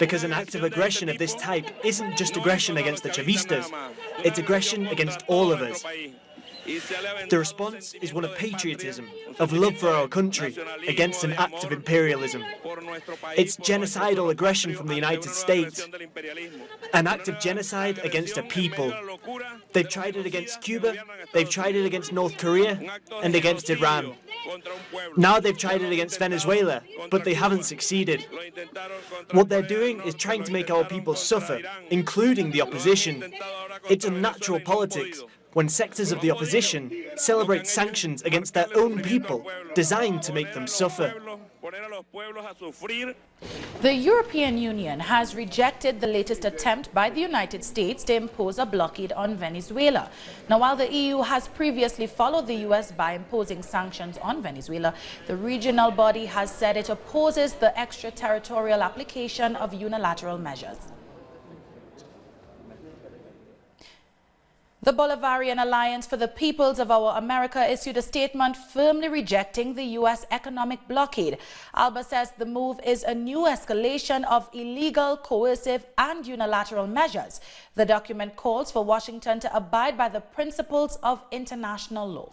Because an act of aggression of this type isn't just aggression against the Chavistas, it's aggression against all of us. The response is one of patriotism, of love for our country, against an act of imperialism. It's genocidal aggression from the United States, an act of genocide against a people. They've tried it against Cuba, they've tried it against North Korea, and against Iran. Now they've tried it against Venezuela, but they haven't succeeded. What they're doing is trying to make our people suffer, including the opposition. It's unnatural politics when sectors of the opposition celebrate sanctions against their own people, designed to make them suffer. The European Union has rejected the latest attempt by the United States to impose a blockade on Venezuela. Now, while the EU has previously followed the US by imposing sanctions on Venezuela, the regional body has said it opposes the extraterritorial application of unilateral measures. The Bolivarian Alliance for the Peoples of Our America issued a statement firmly rejecting the U.S. economic blockade. ALBA says the move is a new escalation of illegal, coercive, and unilateral measures. The document calls for Washington to abide by the principles of international law.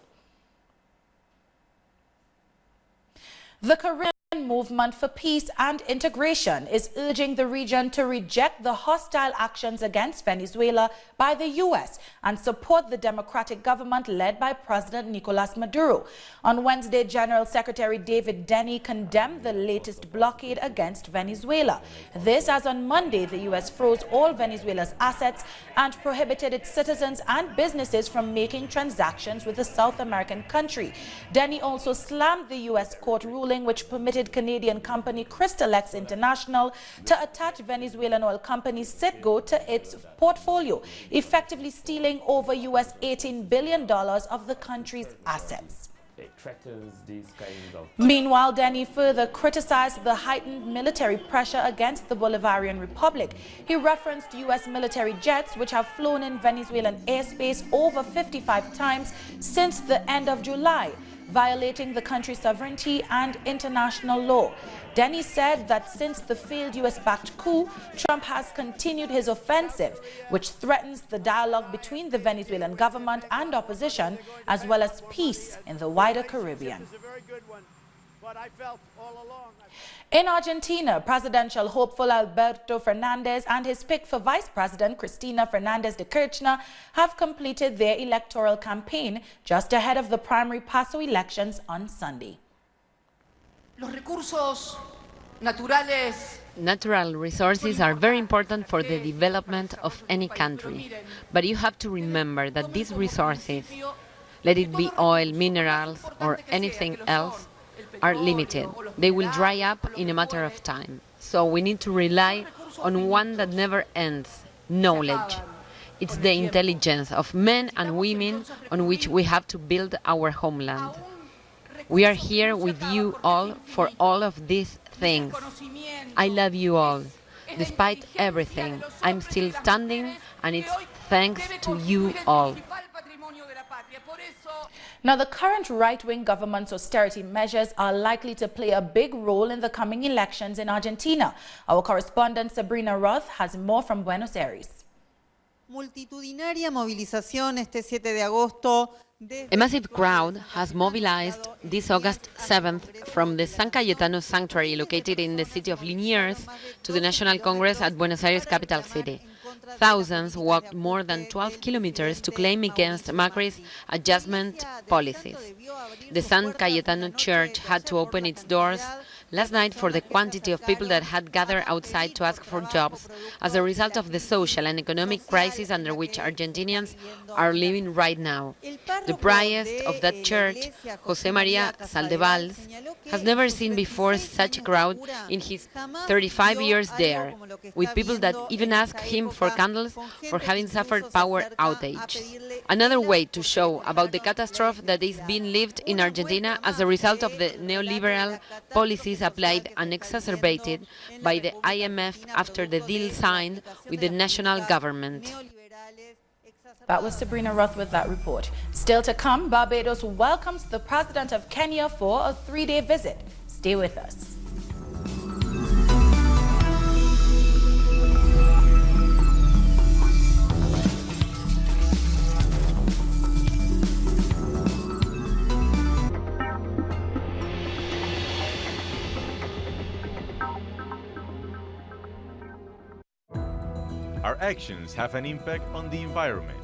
The Korean Movement for Peace and Integration is urging the region to reject the hostile actions against Venezuela by the U.S. and support the democratic government led by President Nicolas Maduro. On Wednesday, General Secretary David Denny condemned the latest blockade against Venezuela. This as on Monday, the U.S. froze all Venezuela's assets and prohibited its citizens and businesses from making transactions with the South American country. Denny also slammed the U.S. court ruling which permitted Canadian company Crystalex International to attach Venezuelan oil company Citgo to its portfolio, effectively stealing over US $18 billion of the country's assets. Meanwhile, Denny further criticized the heightened military pressure against the Bolivarian Republic. He referenced U.S. military jets which have flown in Venezuelan airspace over 55 times since the end of July, violating the country's sovereignty and international law. Denny said that since the failed U.S.-backed coup, Trump has continued his offensive, which threatens the dialogue between the Venezuelan government and opposition, as well as peace in the wider Caribbean. In Argentina, presidential hopeful Alberto Fernandez and his pick for vice president, Cristina Fernández de Kirchner, have completed their electoral campaign just ahead of the primary PASO elections on Sunday. Natural resources are very important for the development of any country, but you have to remember that these resources, let it be oil, minerals, or anything else, are limited. They will dry up in a matter of time. So we need to rely on one that never ends, knowledge. It's the intelligence of men and women on which we have to build our homeland. We are here with you all for all of these things. I love you all. Despite everything, I'm still standing, and it's thanks to you all. Now, the current right-wing government's austerity measures are likely to play a big role in the coming elections in Argentina. Our correspondent Sabrina Roth has more from Buenos Aires. Multitudinaria movilización este 7 de agosto. A massive crowd has mobilized this August 7th from the San Cayetano Sanctuary located in the city of Liniers to the National Congress at Buenos Aires capital city. Thousands walked more than 12 kilometers to claim against Macri's adjustment policies. The San Cayetano Church had to open its doors last night for the quantity of people that had gathered outside to ask for jobs as a result of the social and economic crisis under which Argentinians are living right now. The priest of that church, José María Saldevals, has never seen before such a crowd in his 35 years there, with people that even ask him for candles for having suffered power outage. Another way to show about the catastrophe that is being lived in Argentina as a result of the neoliberal policies applied and exacerbated by the IMF after the deal signed with the national government. That was Sabrina Roth with that report. Still to come, Barbados welcomes the President of Kenya for a 3-day visit. Stay with us. Our actions have an impact on the environment.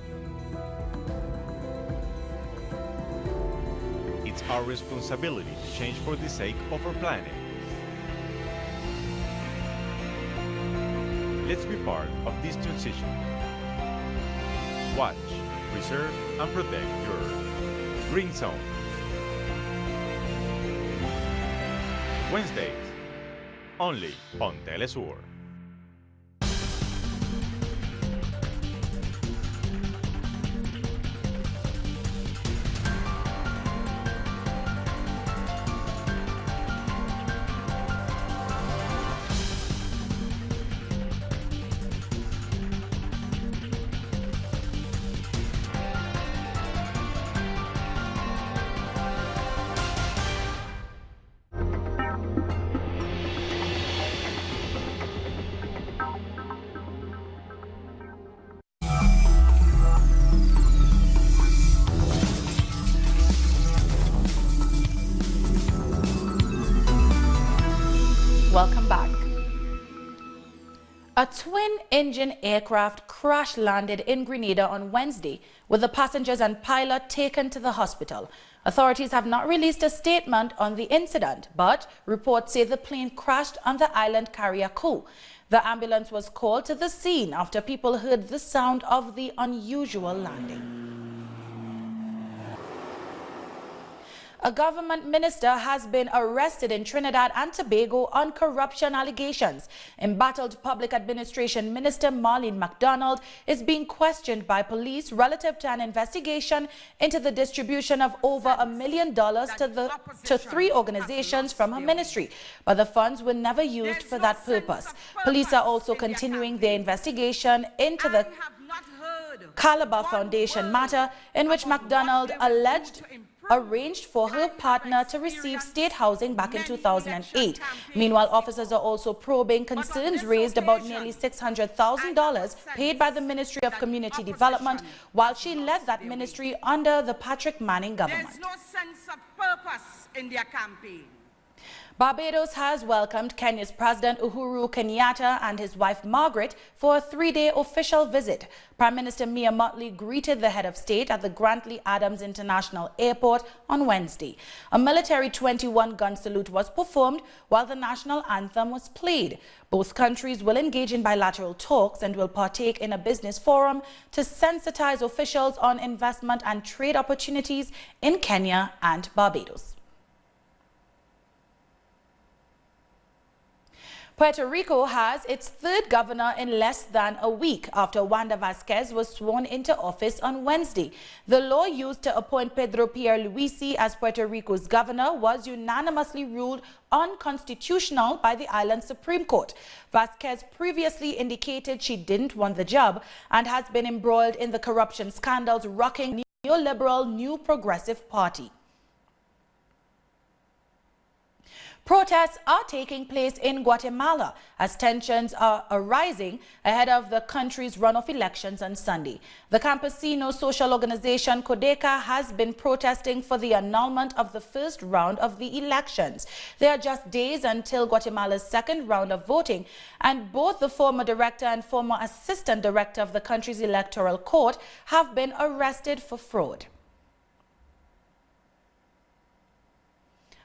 It's our responsibility to change for the sake of our planet. Let's be part of this transition. Watch, preserve, and protect your Green Zone. Wednesdays, only on Telesur. Welcome back. A twin-engine aircraft crash-landed in Grenada on Wednesday, with the passengers and pilot taken to the hospital. Authorities have not released a statement on the incident, but reports say the plane crashed on the island Carriacou. The ambulance was called to the scene after people heard the sound of the unusual landing. A government minister has been arrested in Trinidad and Tobago on corruption allegations. Embattled Public Administration Minister Marlene MacDonald is being questioned by police relative to an investigation into the distribution of over $1 million to 3 organizations from her ministry, but the funds were never used for that purpose. Police are also continuing their investigation into the Calabar Foundation matter, in which MacDonald arranged for her partner to receive state housing back in 2008. Meanwhile, officers are also probing concerns raised about nearly $600,000 paid by the Ministry of Community Development while she led that ministry under the Patrick Manning government. There's no sense of purpose in their campaign. Barbados has welcomed Kenya's President Uhuru Kenyatta and his wife Margaret for a 3-day official visit. Prime Minister Mia Mottley greeted the head of state at the Grantley Adams International Airport on Wednesday. A military 21-gun salute was performed while the national anthem was played. Both countries will engage in bilateral talks and will partake in a business forum to sensitize officials on investment and trade opportunities in Kenya and Barbados. Puerto Rico has its 3rd governor in less than a week after Wanda Vazquez was sworn into office on Wednesday. The law used to appoint Pedro Pierluisi as Puerto Rico's governor was unanimously ruled unconstitutional by the island's Supreme Court. Vazquez previously indicated she didn't want the job and has been embroiled in the corruption scandals rocking the neoliberal New Progressive Party. Protests are taking place in Guatemala as tensions are arising ahead of the country's runoff elections on Sunday. The campesino social organization Codeca has been protesting for the annulment of the first round of the elections. There are just days until Guatemala's 2nd round of voting, and both the former director and former assistant director of the country's electoral court have been arrested for fraud.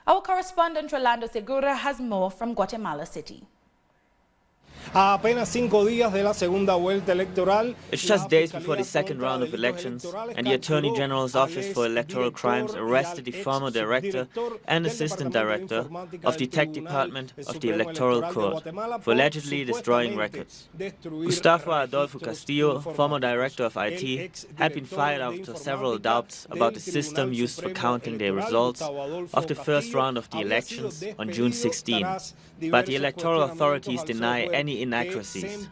Our correspondent Rolando Segura has more from Guatemala City. A apenas 5 días de la segunda vuelta electoral. It's just days before the 2nd round of elections, and the Attorney General's Office for Electoral Crimes arrested the former director and assistant director of the Tech Department of the Electoral Court for allegedly destroying records. Gustavo Adolfo Castillo, former director of IT, had been fired after several doubts about the system used for counting the results of the first round of the elections on June 16. But the electoral authorities deny any inaccuracies.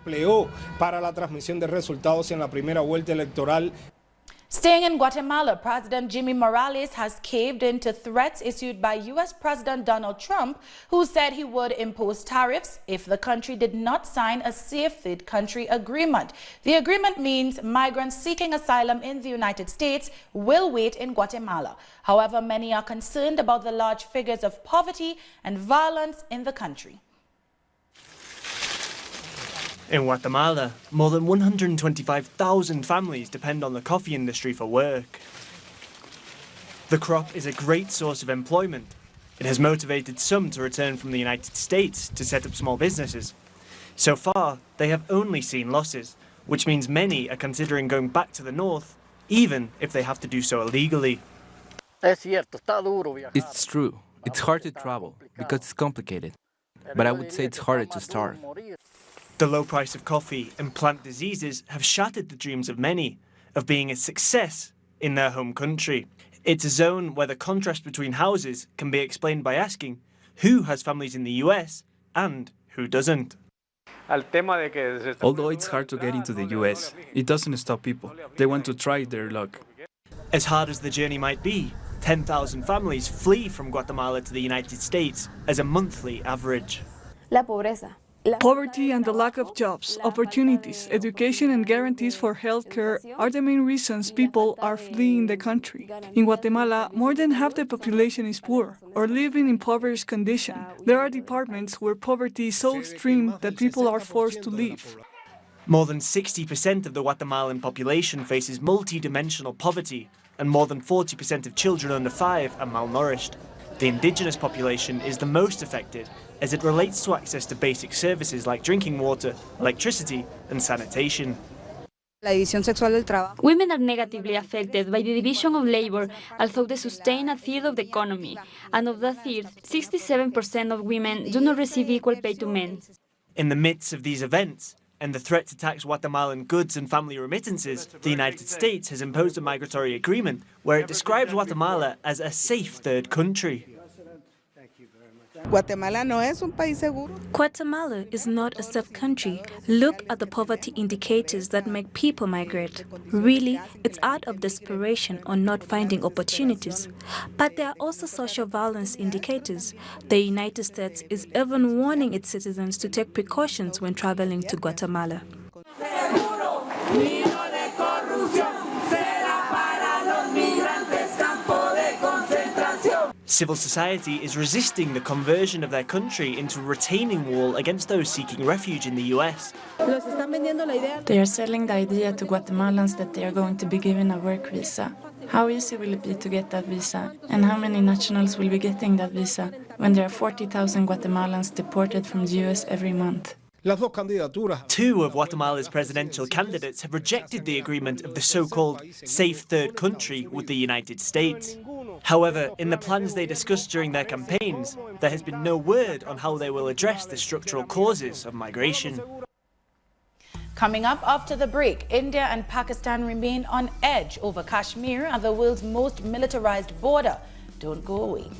Staying in Guatemala, President Jimmy Morales has caved into threats issued by U.S. President Donald Trump, who said he would impose tariffs if the country did not sign a safe third country agreement. The agreement means migrants seeking asylum in the United States will wait in Guatemala. However, many are concerned about the large figures of poverty and violence in the country. In Guatemala, more than 125,000 families depend on the coffee industry for work. The crop is a great source of employment. It has motivated some to return from the United States to set up small businesses. So far, they have only seen losses, which means many are considering going back to the north, even if they have to do so illegally. It's true. It's hard to travel because it's complicated. But I would say it's harder to starve. The low price of coffee and plant diseases have shattered the dreams of many of being a success in their home country. It's a zone where the contrast between houses can be explained by asking who has families in the US and who doesn't. Although it's hard to get into the US, it doesn't stop people. They want to try their luck. As hard as the journey might be, 10,000 families flee from Guatemala to the United States as a monthly average. Poverty and the lack of jobs, opportunities, education and guarantees for health care are the main reasons people are fleeing the country. In Guatemala, more than half the population is poor or live in impoverished condition. There are departments where poverty is so extreme that people are forced to leave. More than 60% of the Guatemalan population faces multi-dimensional poverty, and more than 40% of children under 5 are malnourished. The indigenous population is the most affected, as it relates to access to basic services like drinking water, electricity and sanitation. Women are negatively affected by the division of labor, although they sustain a third of the economy, and of that third, 67% of women do not receive equal pay to men. In the midst of these events, and the threat to tax Guatemalan goods and family remittances, the United States has imposed a migratory agreement where it describes Guatemala as a safe third country. Guatemala is not a safe country. Look at the poverty indicators that make people migrate. Really, it's out of desperation or not finding opportunities. But there are also social violence indicators. The United States is even warning its citizens to take precautions when traveling to Guatemala. Civil society is resisting the conversion of their country into a retaining wall against those seeking refuge in the US. They are selling the idea to Guatemalans that they are going to be given a work visa. How easy will it be to get that visa? And how many nationals will be getting that visa when there are 40,000 Guatemalans deported from the US every month? Two of Guatemala's presidential candidates have rejected the agreement of the so-called safe third country with the United States. However, in the plans they discussed during their campaigns, there has been no word on how they will address the structural causes of migration. Coming up after the break, India and Pakistan remain on edge over Kashmir and the world's most militarized border. Don't go away.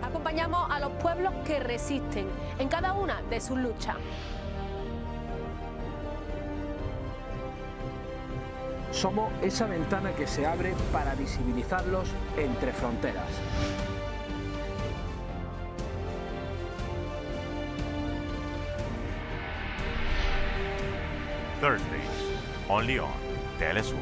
Acompañamos a los pueblos que resisten en cada una de sus luchas. Somos esa ventana que se abre para visibilizarlos entre fronteras. Thursdays, only on Telesur.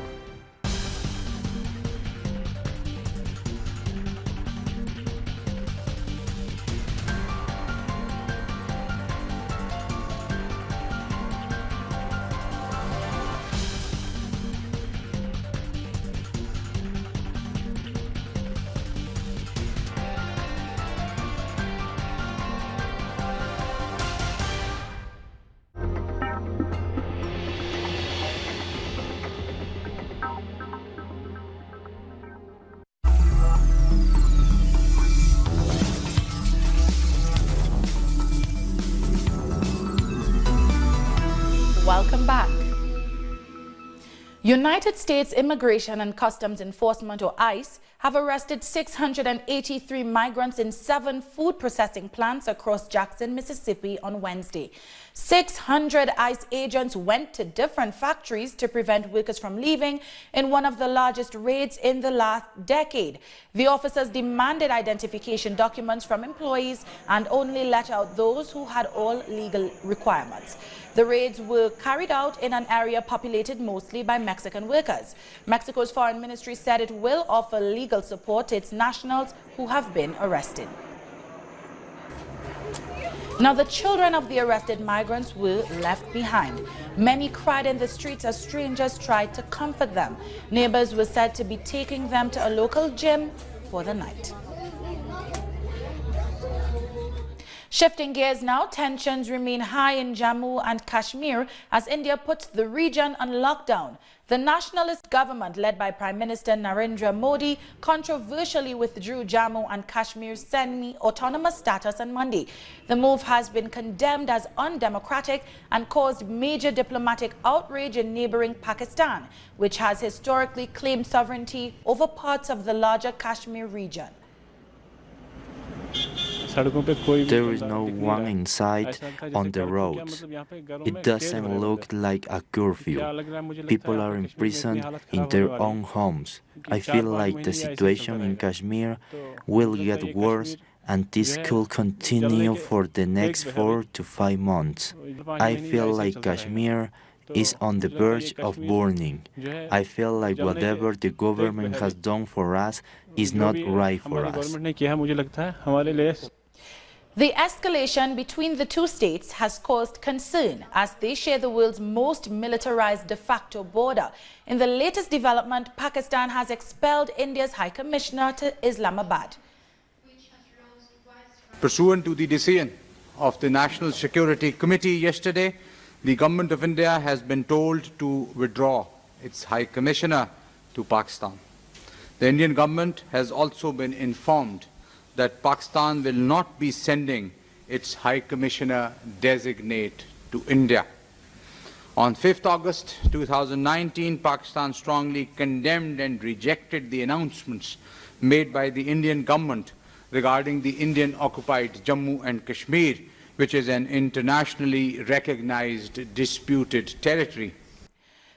Welcome back. United States Immigration and Customs Enforcement, or ICE, have arrested 683 migrants in 7 food processing plants across Jackson, Mississippi on Wednesday. 600 ICE agents went to different factories to prevent workers from leaving in one of the largest raids in the last decade. The officers demanded identification documents from employees and only let out those who had all legal requirements. The raids were carried out in an area populated mostly by Mexican workers. Mexico's foreign ministry said it will offer legal support to its nationals who have been arrested. Now, the children of the arrested migrants were left behind. Many cried in the streets as strangers tried to comfort them. Neighbors were said to be taking them to a local gym for the night. Shifting gears now, tensions remain high in Jammu and Kashmir as India puts the region on lockdown. The nationalist government, led by Prime Minister Narendra Modi, controversially withdrew Jammu and Kashmir's semi-autonomous status on Monday. The move has been condemned as undemocratic and caused major diplomatic outrage in neighboring Pakistan, which has historically claimed sovereignty over parts of the larger Kashmir region. There is no one in sight on the roads. It doesn't look like a curfew. People are imprisoned in their own homes. I feel like the situation in Kashmir will get worse, and this could continue for the next 4 to 5 months. I feel like Kashmir is on the verge of burning. I feel like whatever the government has done for us is not right for us. The escalation between the two states has caused concern as they share the world's most militarized de facto border. In the latest development, Pakistan has expelled India's High Commissioner to Islamabad. Pursuant to the decision of the National Security Committee yesterday, the Government of India has been told to withdraw its High Commissioner to Pakistan. The Indian government has also been informed that Pakistan will not be sending its High Commissioner designate to India. On 5th August 2019, Pakistan strongly condemned and rejected the announcements made by the Indian government regarding the Indian-occupied Jammu and Kashmir, which is an internationally recognized disputed territory.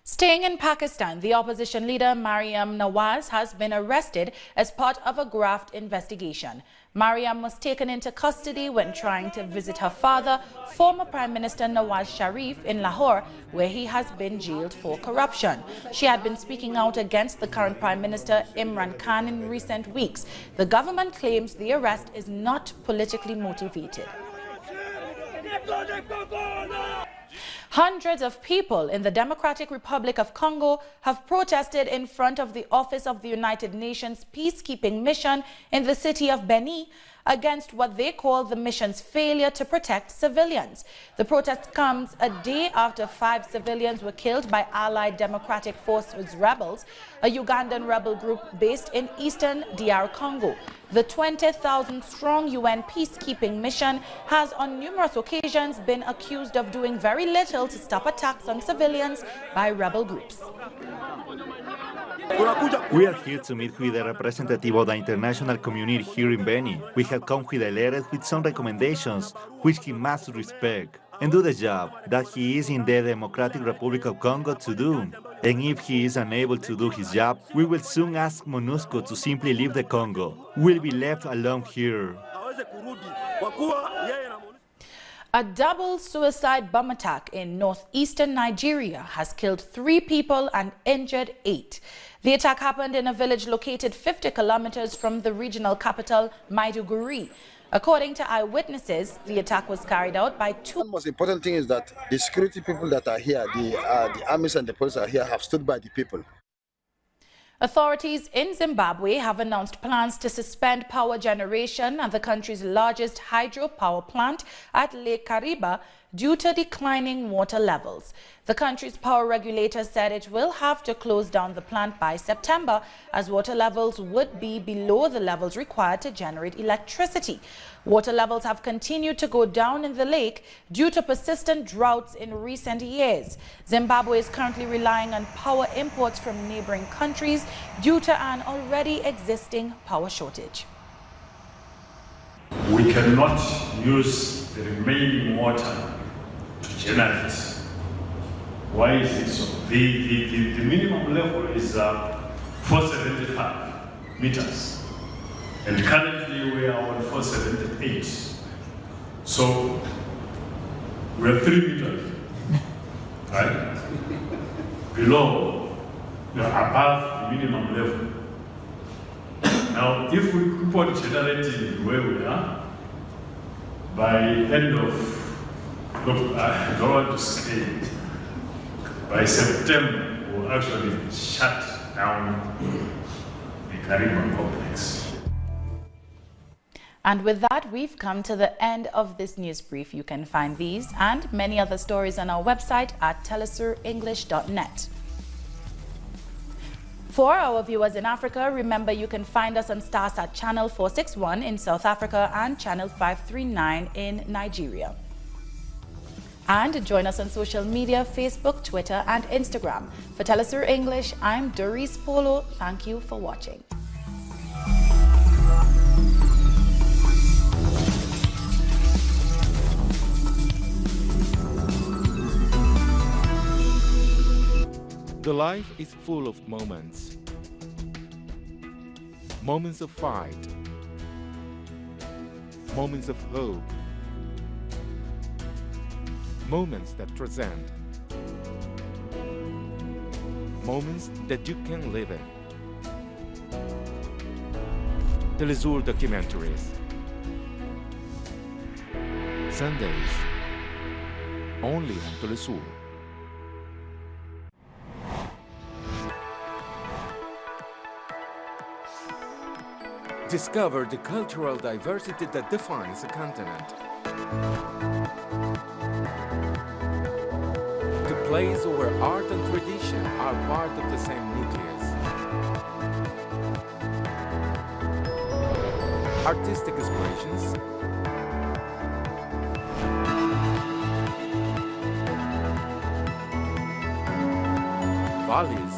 Staying in Pakistan, the opposition leader Maryam Nawaz has been arrested as part of a graft investigation. Maryam was taken into custody when trying to visit her father, former Prime Minister Nawaz Sharif, in Lahore, where he has been jailed for corruption. She had been speaking out against the current Prime Minister Imran Khan in recent weeks. The government claims the arrest is not politically motivated. Hundreds of people in the Democratic Republic of Congo have protested in front of the office of the United Nations peacekeeping mission in the city of Beni against what they call the mission's failure to protect civilians. The protest comes a day after 5 civilians were killed by Allied Democratic Forces rebels, a Ugandan rebel group based in eastern DR Congo. The 20,000-strong UN peacekeeping mission has on numerous occasions been accused of doing very little to stop attacks on civilians by rebel groups. We are here to meet with a representative of the international community here in Beni. We have come with a letter with some recommendations which he must respect and do the job that he is in the Democratic Republic of Congo to do. And if he is unable to do his job, we will soon ask MONUSCO to simply leave the Congo. We'll be left alone here. A double suicide bomb attack in northeastern Nigeria has killed 3 people and injured 8. The attack happened in a village located 50 kilometers from the regional capital, Maiduguri. According to eyewitnesses, the attack was carried out by 2. The most important thing is that the security people that are here, the armies and the police are here, have stood by the people. Authorities in Zimbabwe have announced plans to suspend power generation at the country's largest hydropower plant at Lake Kariba due to declining water levels. The country's power regulator said it will have to close down the plant by September as water levels would be below the levels required to generate electricity. Water levels have continued to go down in the lake due to persistent droughts in recent years. Zimbabwe is currently relying on power imports from neighboring countries due to an already existing power shortage. We cannot use the remaining water to generate. Why is it so? The minimum level is 475 meters. And currently we are on 478. So we're 3 meters, right? Below, above the minimum level. Now, if we keep on generating where we are, by end of, look, I don't want to say, by September, we'll actually shut down the Kariba complex. And with that, we've come to the end of this news brief. You can find these and many other stories on our website at telesurenglish.net. For our viewers in Africa, remember you can find us on Starsat Channel 461 in South Africa and Channel 539 in Nigeria. And join us on social media, Facebook, Twitter and Instagram. For Telesur English, I'm Doris Polo. Thank you for watching. The life is full of moments. Moments of fight. Moments of hope. Moments that transcend. Moments that you can live in. Telesur documentaries. Sundays. Only on Telesur. Discover the cultural diversity that defines a continent. The place where art and tradition are part of the same nucleus. Artistic expressions, values,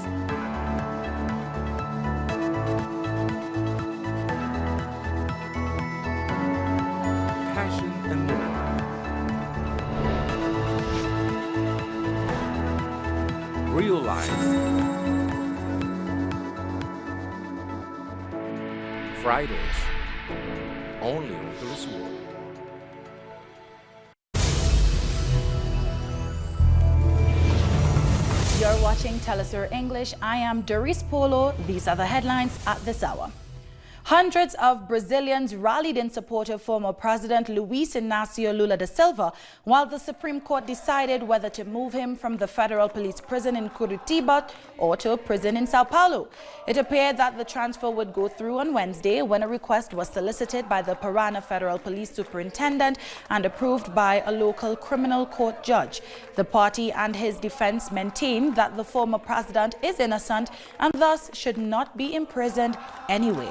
real life. Fridays, only on Telesur. You're watching Telesur English. I am Doris Polo. These are the headlines at this hour. Hundreds of Brazilians rallied in support of former President Luiz Inacio Lula da Silva, while the Supreme Court decided whether to move him from the federal police prison in Curitiba or to a prison in Sao Paulo. It appeared that the transfer would go through on Wednesday when a request was solicited by the Parana Federal Police Superintendent and approved by a local criminal court judge. The party and his defense maintain that the former president is innocent and thus should not be imprisoned anyway.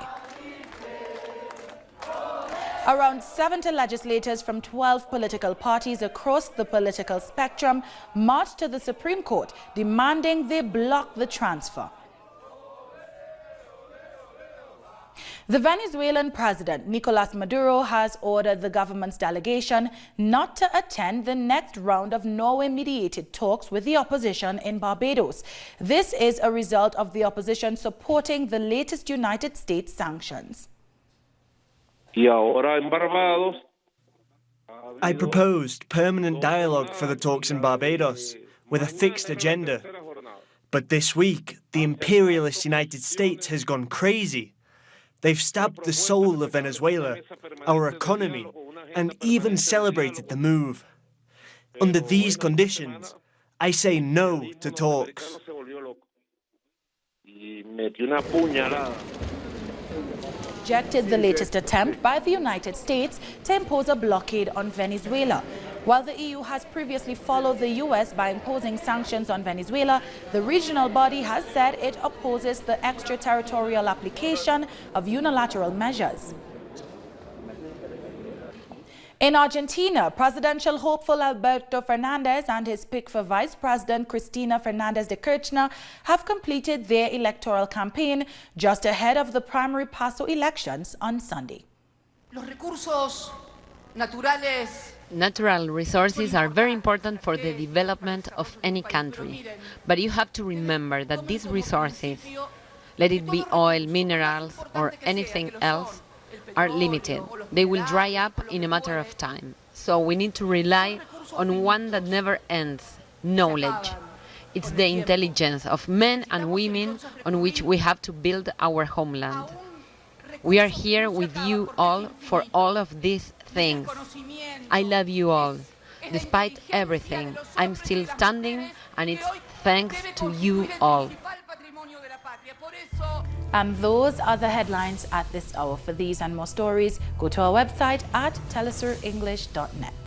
Around 70 legislators from 12 political parties across the political spectrum marched to the Supreme Court, demanding they block the transfer. The Venezuelan president, Nicolas Maduro, has ordered the government's delegation not to attend the next round of Norway-mediated talks with the opposition in Barbados. This is a result of the opposition supporting the latest United States sanctions. I proposed permanent dialogue for the talks in Barbados, with a fixed agenda. But this week, the imperialist United States has gone crazy. They've stabbed the soul of Venezuela, our economy, and even celebrated the move. Under these conditions, I say no to talks. Rejected the latest attempt by the United States to impose a blockade on Venezuela. While the EU has previously followed the US by imposing sanctions on Venezuela, the regional body has said it opposes the extraterritorial application of unilateral measures. In Argentina, presidential hopeful Alberto Fernandez and his pick for Vice President Cristina Fernández de Kirchner have completed their electoral campaign just ahead of the primary PASO elections on Sunday. Los recursos naturales Natural resources are very important for the development of any country, but you have to remember that these resources, let it be oil, minerals, or anything else, are limited. They will dry up in a matter of time. So we need to rely on one that never ends, knowledge. It's the intelligence of men and women on which we have to build our homeland. We are here with you all for all of these things. I love you all. Despite everything, I'm still standing, and it's thanks to you all. And those are the headlines at this hour. For these and more stories, go to our website at telesurenglish.net.